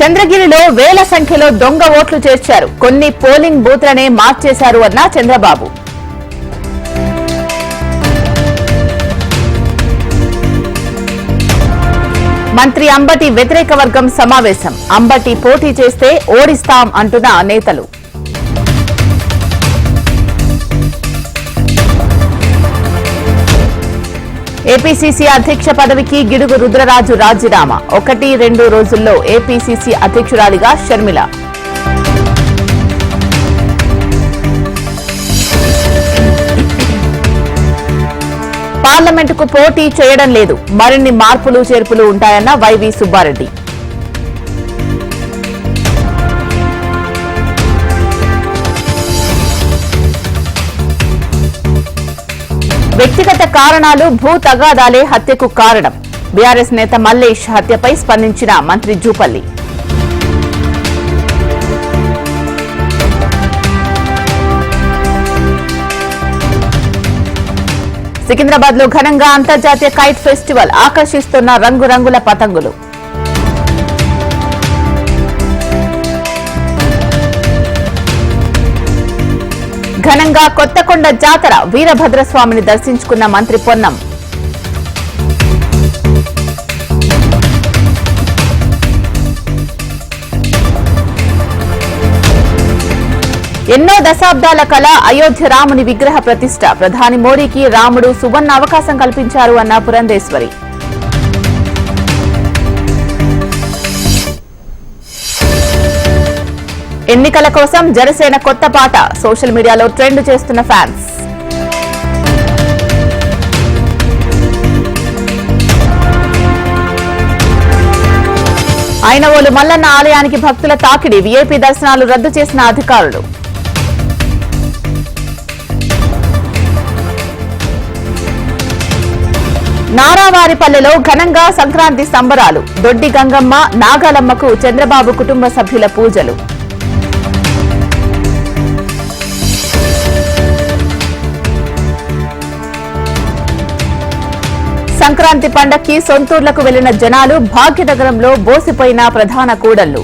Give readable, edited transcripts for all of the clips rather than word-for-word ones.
చంద్రగిరిలో వేల సంఖ్యలో దొంగ ఓట్లు చేర్చారు. కొన్ని పోలింగ్ బూత్లనే మార్చేశారు అన్న చంద్రబాబు. మంత్రి అంబటి వ్యతిరేక వర్గం సమావేశం. అంబటి పోటీ చేస్తే ఓడిస్తాం అంటున్న నేతలు. ఏపీసీసీ అధ్యక్ష పదవికి గిడుగు రుద్రరాజు రాజీనామా. 1-2 రోజుల్లో ఏపీసీసీ అధ్యక్షురాలిగా షర్మిల. పార్లమెంటుకు పోటీ చేయడం లేదు. మరిన్ని మార్పులు చేర్పులు ఉంటాయన్న వైవి సుబ్బారెడ్డి. వ్యక్తిగత కారణాలు, భూ తగాదాలే హత్యకు కారణం. బీఆర్ఎస్ నేత మల్లేష్ హత్యపై స్పందించిన మంత్రి జూపల్లి. సికింద్రాబాద్ లో ఘనంగా అంతర్జాతీయ కైట్ ఫెస్టివల్. ఆకర్షిస్తున్న రంగురంగుల పతంగులు. ఘనంగా కొత్తకొండ జాతర. వీరభద్రస్వామిని దర్శించుకున్న మంత్రి పొన్నం. ఎన్నో దశాబ్దాల కళ అయోధ్య రాముని విగ్రహ ప్రతిష్ఠ. ప్రధాని మోడీకి రాముడు సువర్ణ అవకాశం కల్పించారు అన్న పురంధేశ్వరి. ఎన్నికల కోసం జనసేన కొత్త పాట. సోషల్ మీడియాలో ట్రెండ్ చేస్తున్న ఫ్యాన్స్. ఐనవోలు మల్లన్న ఆలయానికి భక్తుల తాకిడి. వీఐపీ దర్శనాలు రద్దు చేసిన అధికారులు. నారావారిపల్లెలో ఘనంగా సంక్రాంతి సంబరాలు. దొడ్డి గంగమ్మ, నాగాలమ్మకు చంద్రబాబు కుటుంబ సభ్యుల పూజలు. సంక్రాంతి పండక్కి సొంతూర్లకు వెళ్లిన జనాలు. భాగ్యనగరంలో బోసిపోయిన ప్రధాన కూడళ్లు.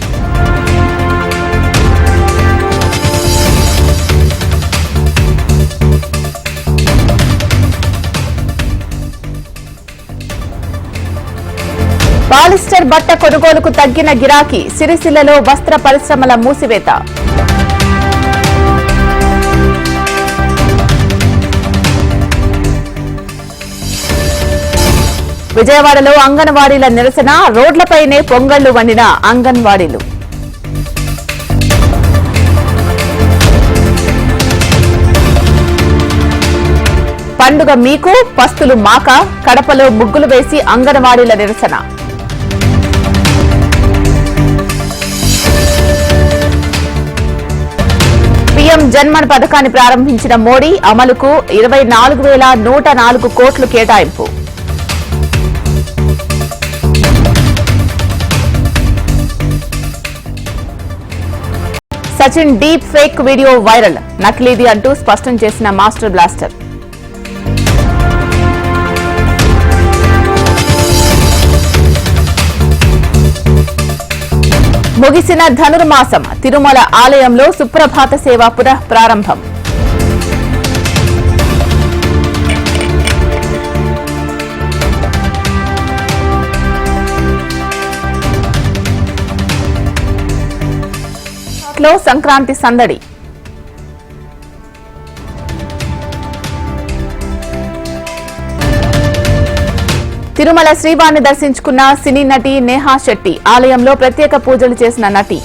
పాలిస్టర్ బట్ట కొనుగోలుకు తగ్గిన గిరాకీ. సిరిసిల్లలో వస్త్ర పరిశ్రమల మూసివేత. విజయవాడలో అంగన్వాడీల నిరసన. రోడ్లపైనే పొంగళ్లు వండిన అంగన్వాడీలు. పండుగ మీకు, పస్తులు మాక. కడపలో ముగ్గులు వేసి అంగన్వాడీల నిరసన. పీఎం జన్మన్ పథకాన్ని ప్రారంభించిన మోడీ. అమలుకు 24,104 కోట్లు కేటాయింపు. Sachin deep fake video viral. నకిలీది అంటూ స్పష్టం చేసిన మాస్టర్ బ్లాస్టర్. ముగిసిన ధనుర్మాసం. తిరుమల ఆలయంలో సుప్రభాత సేవ పునః ప్రారంభం. సంక్రాంతి సందడి. తిరుమల శ్రీవారిని దర్శించుకున్న సినీ నటి నేహా శెట్టి. ఆలయంలో ప్రత్యేక పూజలు చేసిన నటి.